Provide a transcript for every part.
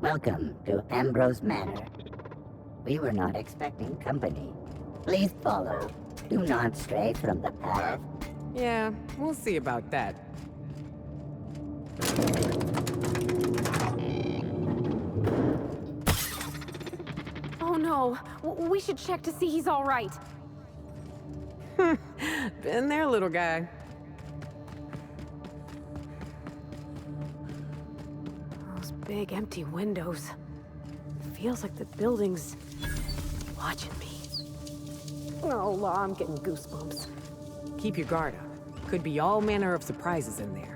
Welcome to Ambrose Manor. We were not expecting company. Please follow. Do not stray from the path. Yeah, we'll see about that. Oh no, we should check to see he's all right. Been there, little guy. Those big empty windows. Feels like the building's watching me. Oh, I'm getting goosebumps. Keep your guard up. Could be all manner of surprises in there.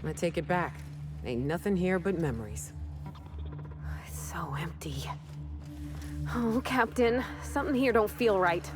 I take it back. Ain't nothing here but memories. It's so empty. Oh, Captain, something here don't feel right.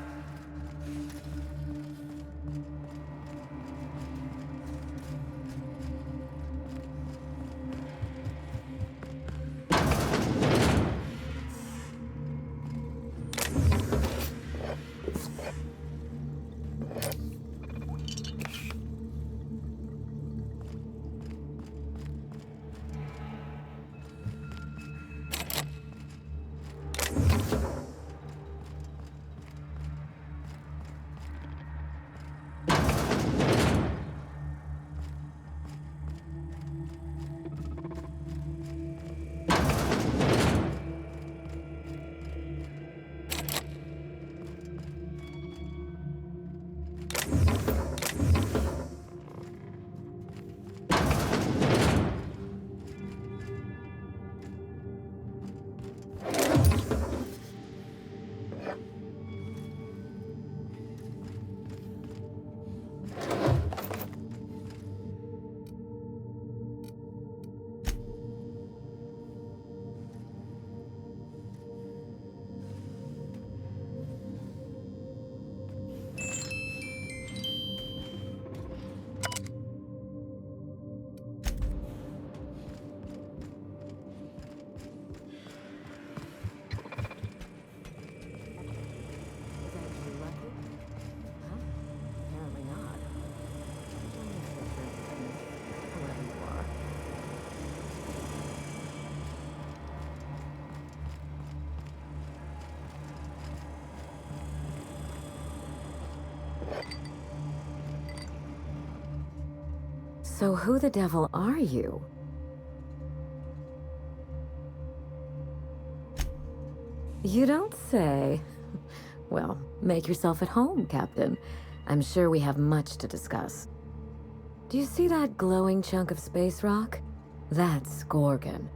So who the devil are you? You don't say. Well, make yourself at home, Captain. I'm sure we have much to discuss. Do you see that glowing chunk of space rock? That's Gorgon.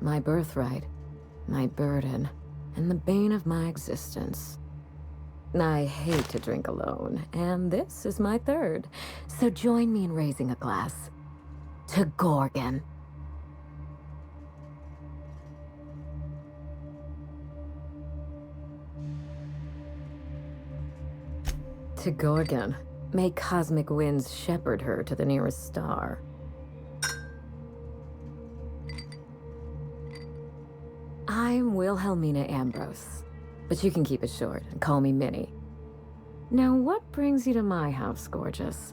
My birthright, my burden, and the bane of my existence. I hate to drink alone, and this is my third. So join me in raising a glass. To Gorgon. To Gorgon. May cosmic winds shepherd her to the nearest star. I'm Wilhelmina Ambrose, but you can keep it short and call me Minnie. Now, what brings you to my house, gorgeous?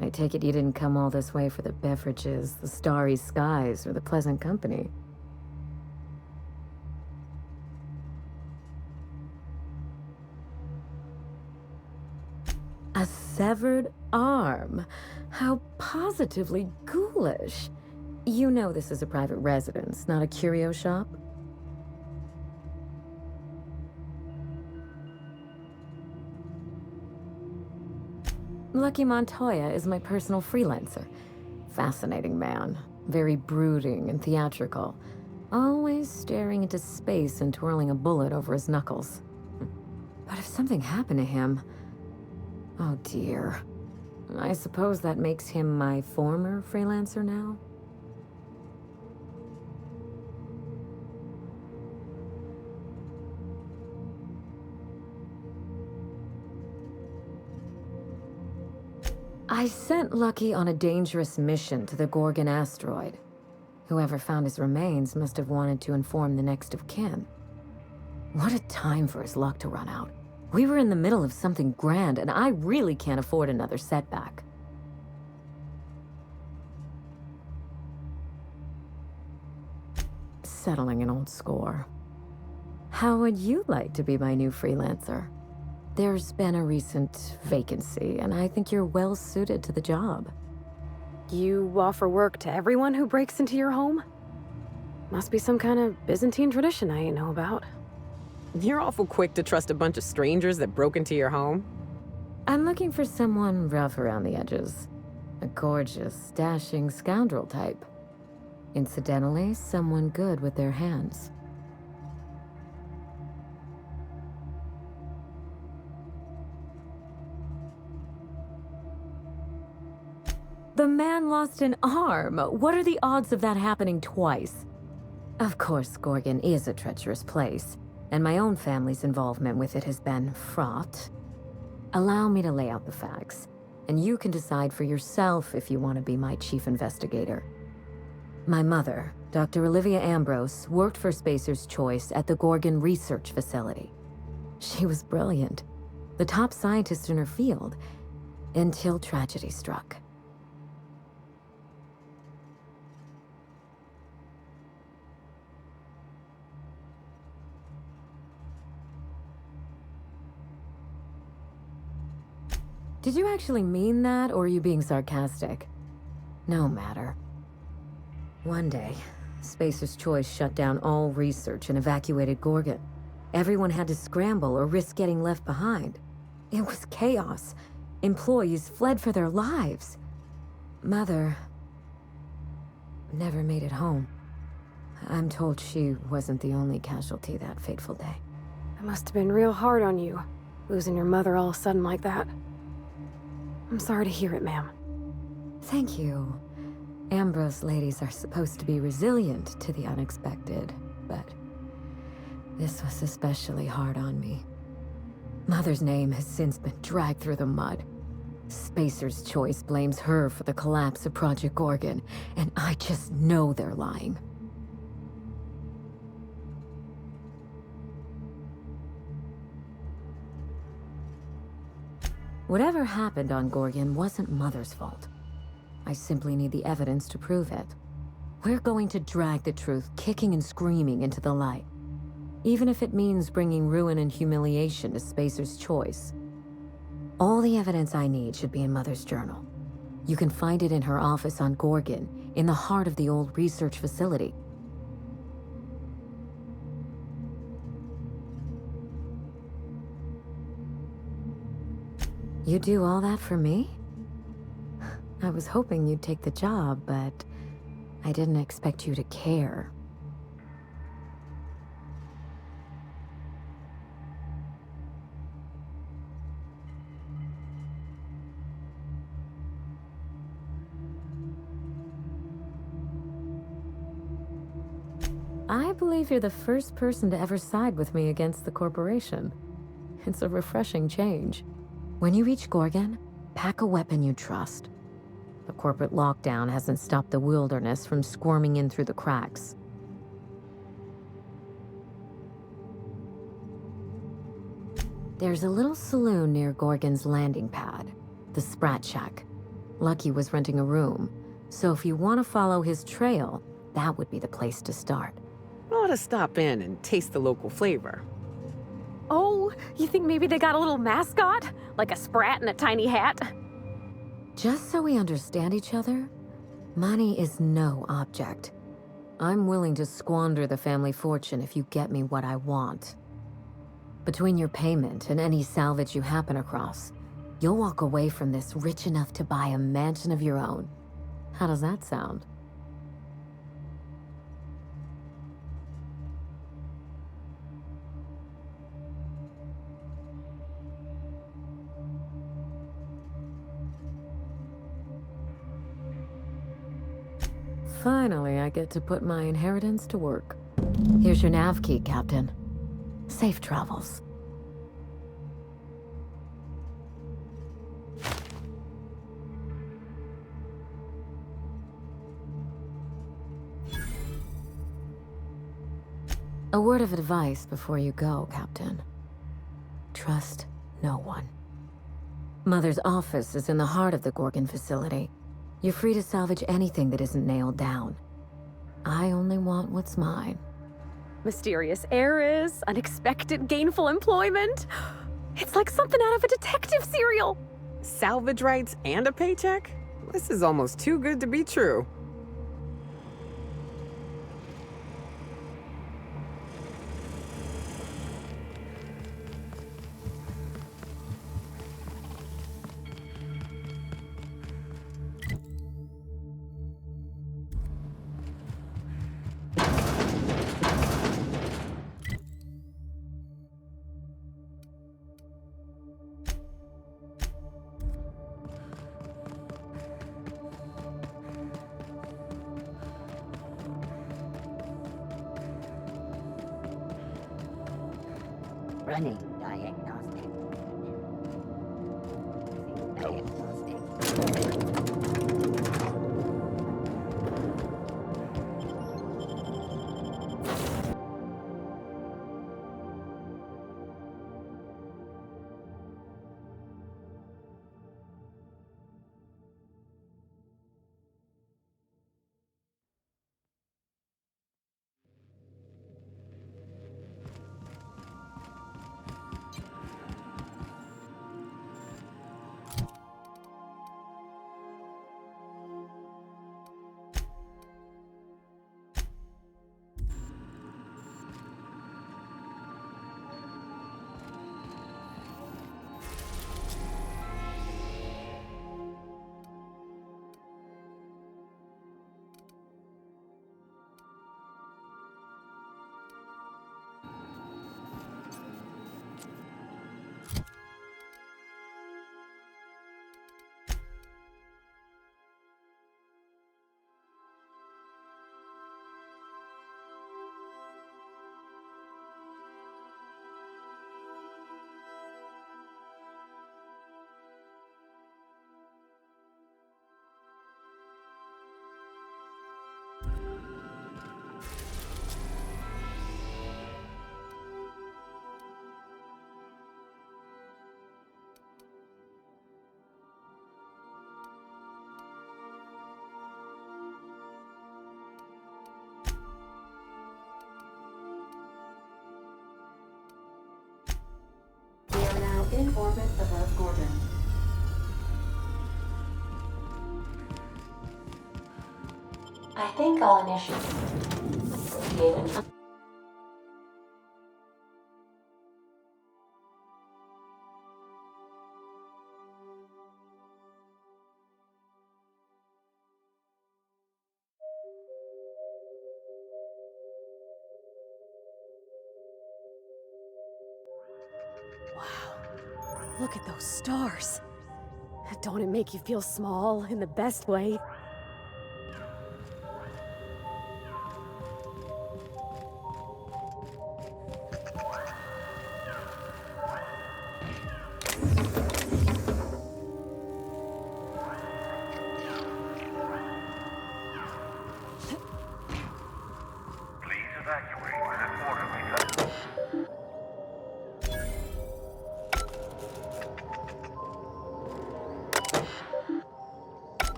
I take it you didn't come all this way for the beverages, the starry skies, or the pleasant company. A severed arm? How positively ghoulish. You know this is a private residence, not a curio shop? Lucky Montoya is my personal freelancer. Fascinating man. very brooding and theatrical, always staring into space and twirling a bullet over his knuckles. But if something happened to him, oh dear. I suppose that makes him my former freelancer now? I sent Lucky on a dangerous mission to the Gorgon asteroid. Whoever found his remains must have wanted to inform the next of kin. What a time for his luck to run out. We were in the middle of something grand, and I really can't afford another setback. Settling an old score. How would you like to be my new freelancer? There's been a recent vacancy, and I think you're well suited to the job. You offer work to everyone who breaks into your home? Must be some kind of Byzantine tradition I ain't know about. You're awful quick to trust a bunch of strangers that broke into your home. I'm looking for someone rough around the edges. A gorgeous, dashing scoundrel type. Incidentally, someone good with their hands. The man lost an arm. What are the odds of that happening twice? Of course, Gorgon is a treacherous place, and my own family's involvement with it has been fraught. Allow me to lay out the facts, and you can decide for yourself if you want to be my chief investigator. My mother, Dr. Olivia Ambrose, worked for Spacer's Choice at the Gorgon Research Facility. She was brilliant, the top scientist in her field, until tragedy struck. Did you actually mean that, or are you being sarcastic? No matter. One day, Spacer's Choice shut down all research and evacuated Gorgon. Everyone had to scramble or risk getting left behind. It was chaos. Employees fled for their lives. Mother never made it home. I'm told she wasn't the only casualty that fateful day. It must have been real hard on you, losing your mother all of a sudden like that. I'm sorry to hear it, ma'am. Thank you. Ambrose ladies are supposed to be resilient to the unexpected, but this was especially hard on me. Mother's name has since been dragged through the mud. Spacer's Choice blames her for the collapse of Project Gorgon, and I just know they're lying. Whatever happened on Gorgon wasn't Mother's fault. I simply need the evidence to prove it. We're going to drag the truth kicking and screaming into the light, even if it means bringing ruin and humiliation to Spacer's Choice. All the evidence I need should be in Mother's journal. You can find it in her office on Gorgon, in the heart of the old research facility. You do all that for me? I was hoping you'd take the job, but I didn't expect you to care. I believe you're the first person to ever side with me against the corporation. It's a refreshing change. When you reach Gorgon, pack a weapon you trust. The corporate lockdown hasn't stopped the wilderness from squirming in through the cracks. There's a little saloon near Gorgon's landing pad, the Sprat Shack. Lucky was renting a room, so if you want to follow his trail, that would be the place to start. I ought to stop in and taste the local flavor. Oh, you think maybe they got a little mascot? Like a sprat in a tiny hat? Just so we understand each other, money is no object. I'm willing to squander the family fortune if you get me what I want. Between your payment and any salvage you happen across, you'll walk away from this rich enough to buy a mansion of your own. How does that sound? Finally, I get to put my inheritance to work. Here's your nav key, Captain. Safe travels. A word of advice before you go, Captain. Trust no one. Mother's office is in the heart of the Gorgon facility. You're free to salvage anything that isn't nailed down. I only want what's mine. Mysterious heiress, unexpected gainful employment. It's like something out of a detective serial. Salvage rights and a paycheck? This is almost too good to be true. Running diagnostic. Diagnostic. We are now in orbit above Gorgon. I think I'll initiate an Look at those stars. Don't it make you feel small in the best way? Please evacuate within orderly time.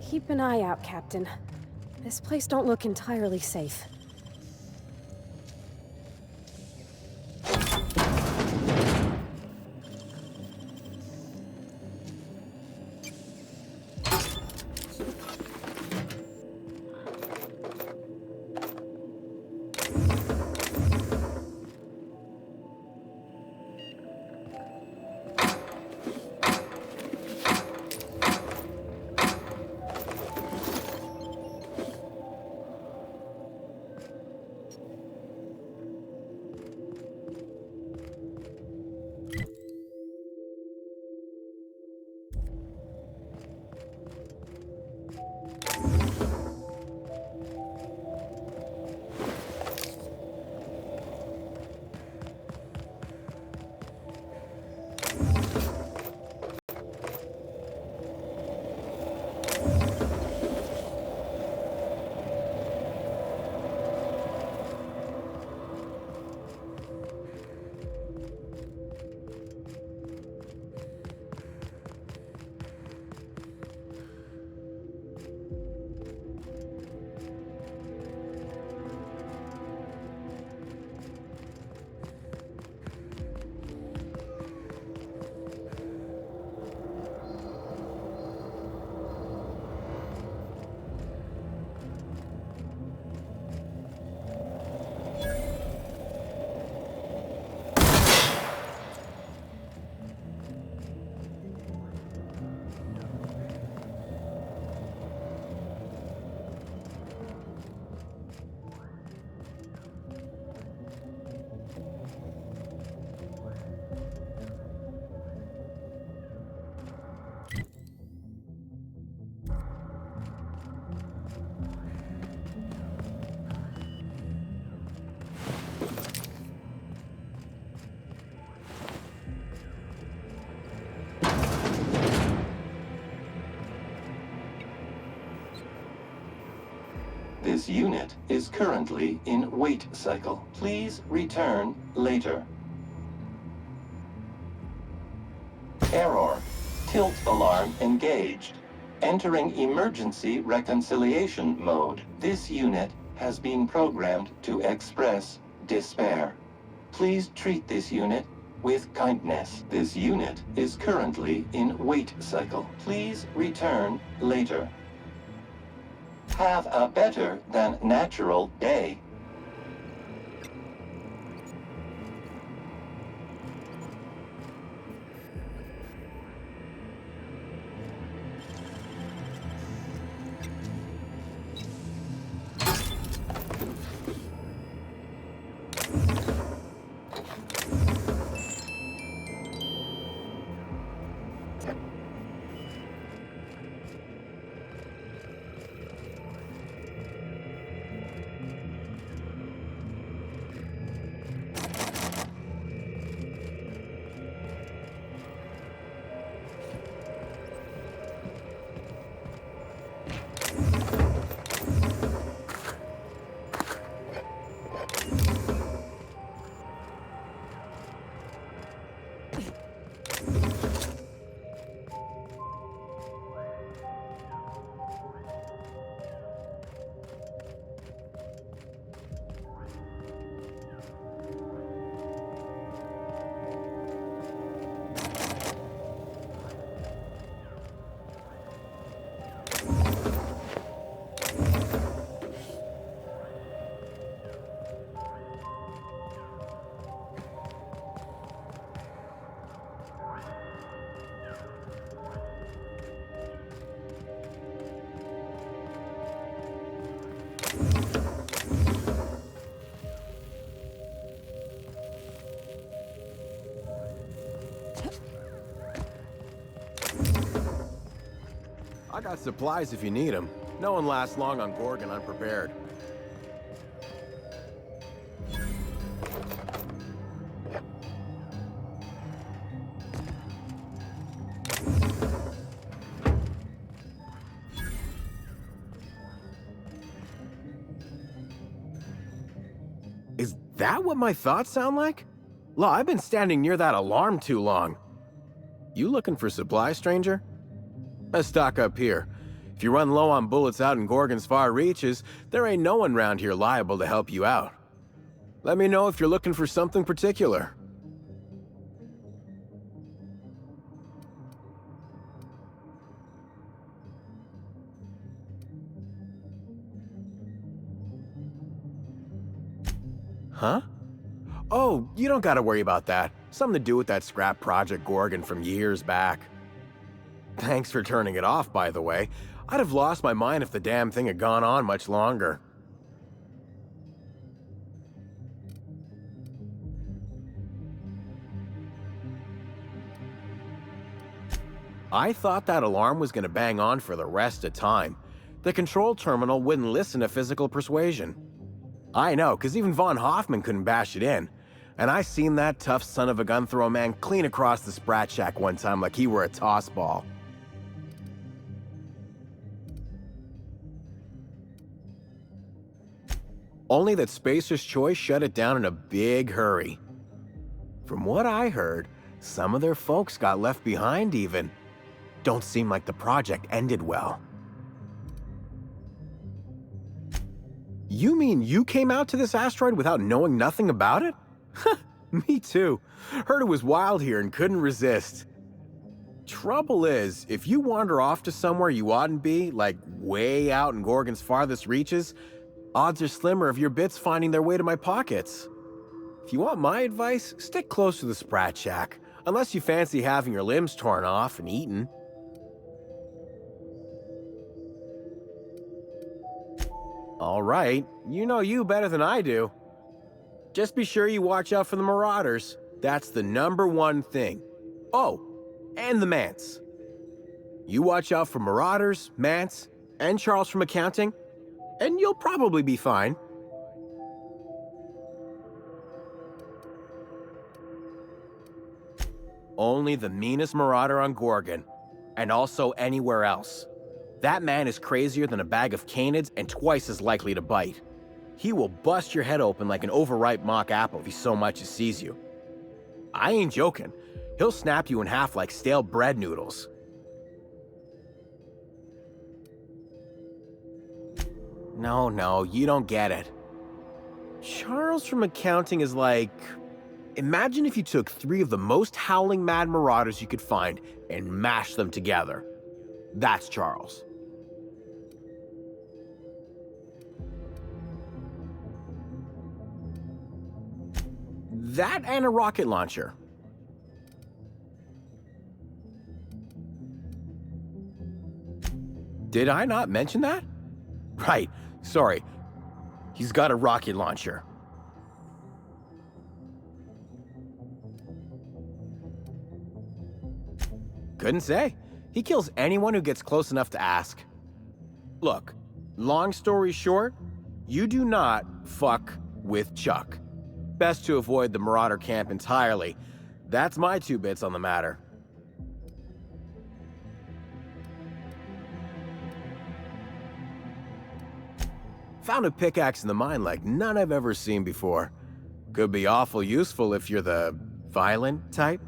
Keep an eye out, Captain. This place don't look entirely safe. This unit is currently in wait cycle. Please return later. Error. Tilt alarm engaged. Entering emergency reconciliation mode. This unit has been programmed to express despair. Please treat this unit with kindness. This unit is currently in wait cycle. Please return later. Have a better than natural day. I got supplies if you need them. No one lasts long on Gorgon unprepared. Is that what my thoughts sound like? Law, I've been standing near that alarm too long. You looking for supplies, stranger? Let's stock up here. If you run low on bullets out in Gorgon's far reaches, there ain't no one round here liable to help you out. Let me know if you're looking for something particular. Huh? Oh, you don't gotta worry about that. Something to do with that scrap Project Gorgon from years back. Thanks for turning it off, by the way. I'd have lost my mind if the damn thing had gone on much longer. I thought that alarm was gonna bang on for the rest of time. The control terminal wouldn't listen to physical persuasion. I know, 'cause even Von Hoffman couldn't bash it in. And I seen that tough son of a gun throw a man clean across the Sprat Shack one time like he were a toss ball. Only that Spacer's Choice shut it down in a big hurry. From what I heard, some of their folks got left behind even. Don't seem like the project ended well. You mean you came out to this asteroid without knowing nothing about it? Me too. Heard it was wild here and couldn't resist. Trouble is, if you wander off to somewhere you oughtn't be, like way out in Gorgon's farthest reaches, odds are slimmer of your bits finding their way to my pockets. If you want my advice, stick close to the Sprat Shack, unless you fancy having your limbs torn off and eaten. All right, you know you better than I do. Just be sure you watch out for the Marauders. That's the #1 thing. Oh, and the Mance. You watch out for Marauders, Mance, and Charles from accounting, and you'll probably be fine. Only the meanest Marauder on Gorgon, and also anywhere else. That man is crazier than a bag of canids and twice as likely to bite. He will bust your head open like an overripe mock apple if he so much as sees you. I ain't joking. He'll snap you in half like stale bread noodles. No, you don't get it. Charles from accounting is like... Imagine if you took 3 of the most howling mad Marauders you could find and mashed them together. That's Charles. That and a rocket launcher. Did I not mention that? Right, sorry. He's got a rocket launcher. Couldn't say. He kills anyone who gets close enough to ask. Look, long story short, you do not fuck with Chuck. Best to avoid the Marauder camp entirely. That's my 2 bits on the matter. Found a pickaxe in the mine like none I've ever seen before. Could be awful useful if you're the violent type.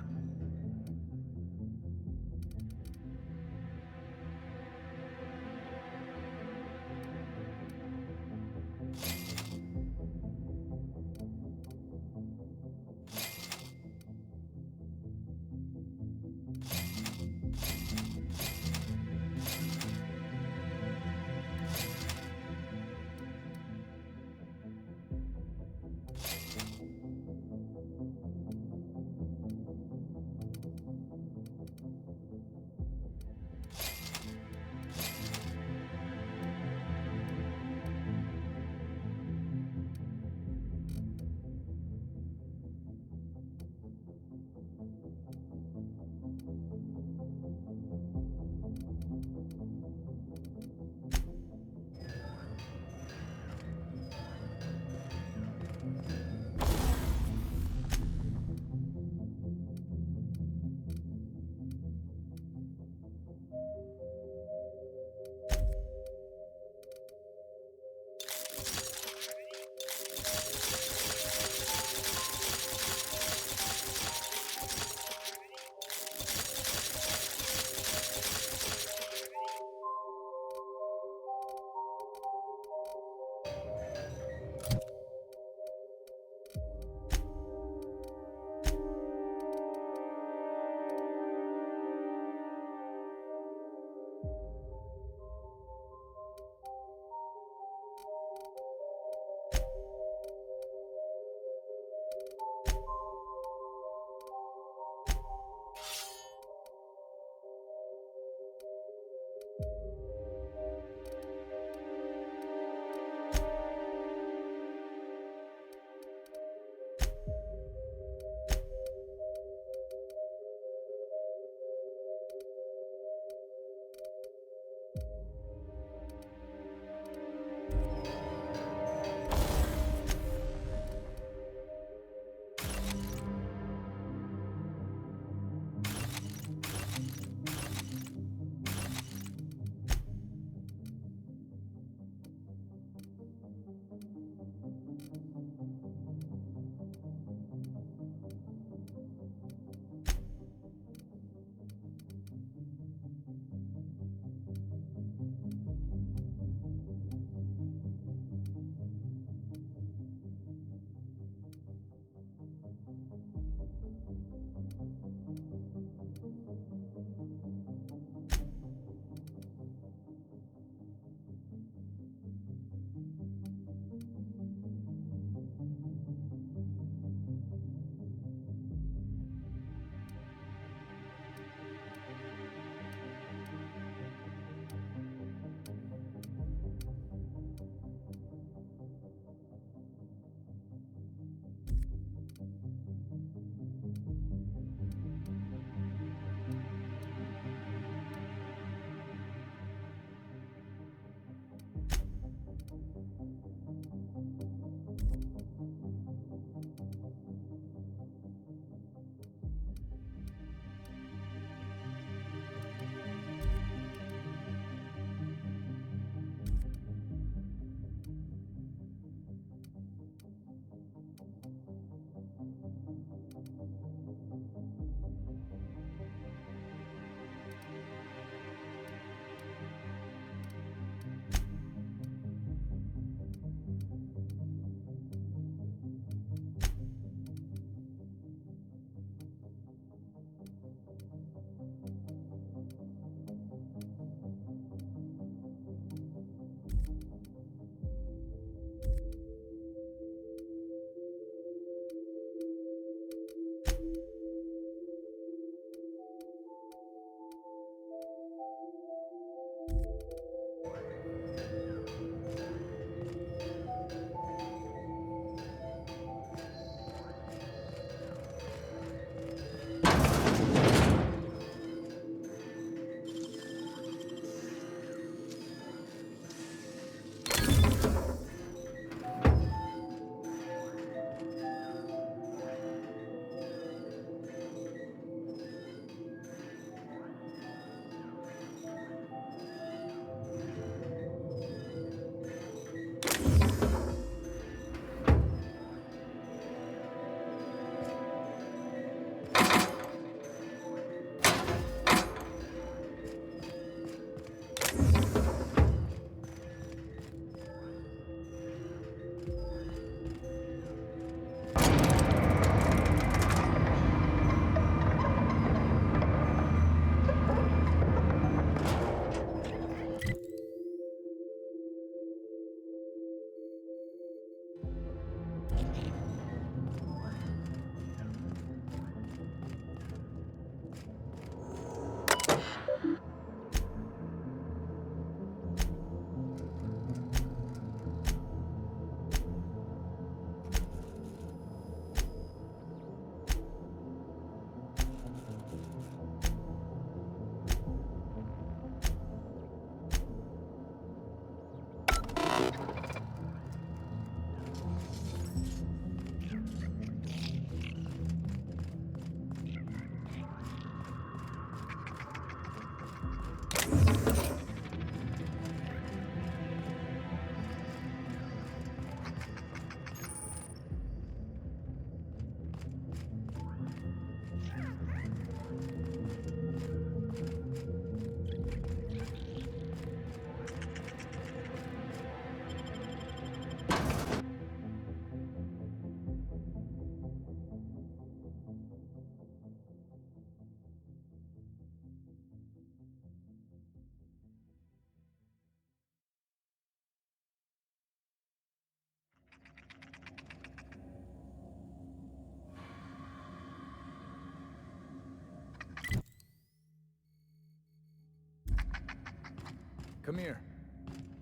Come here.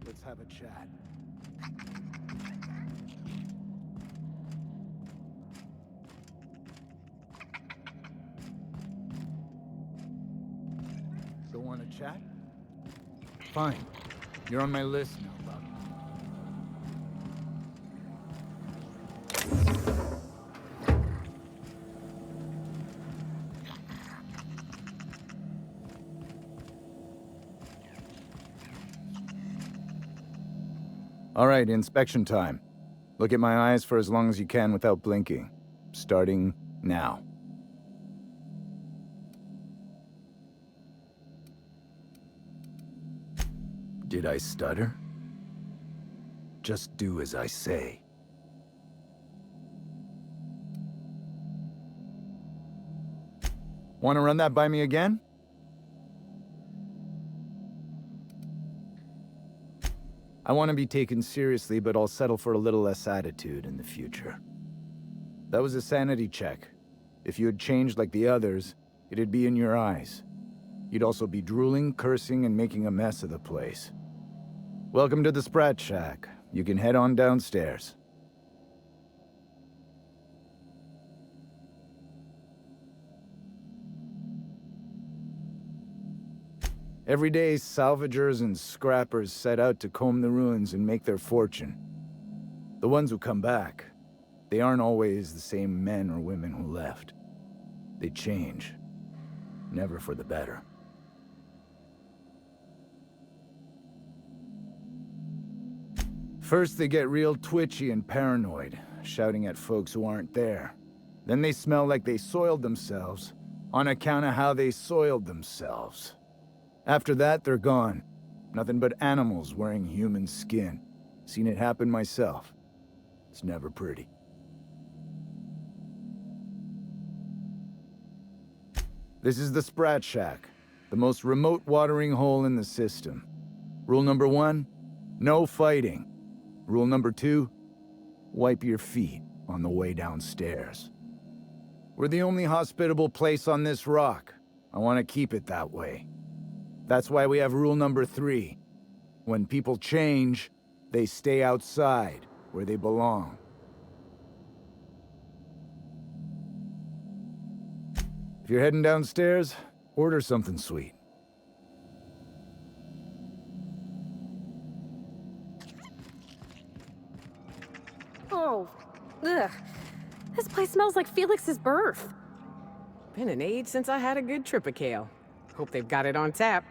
Let's have a chat. Don't want to chat? Fine. You're on my list now, bub. All right, inspection time. Look at my eyes for as long as you can without blinking. Starting now. Did I stutter? Just do as I say. Want to run that by me again? I want to be taken seriously, but I'll settle for a little less attitude in the future. That was a sanity check. If you had changed like the others, it'd be in your eyes. You'd also be drooling, cursing, and making a mess of the place. Welcome to the Sprat Shack. You can head on downstairs. Every day, salvagers and scrappers set out to comb the ruins and make their fortune. The ones who come back, they aren't always the same men or women who left. They change, never for the better. First, they get real twitchy and paranoid, shouting at folks who aren't there. Then they smell like they soiled themselves, on account of how they soiled themselves. After that, they're gone. Nothing but animals wearing human skin. Seen it happen myself. It's never pretty. This is the Sprat Shack, the most remote watering hole in the system. Rule number 1, no fighting. Rule number 2, wipe your feet on the way downstairs. We're the only hospitable place on this rock. I want to keep it that way. That's why we have rule number 3. When people change, they stay outside, where they belong. If you're heading downstairs, order something sweet. Oh, ugh. This place smells like Felix's birth. Been an age since I had a good tripicale. Hope they've got it on tap.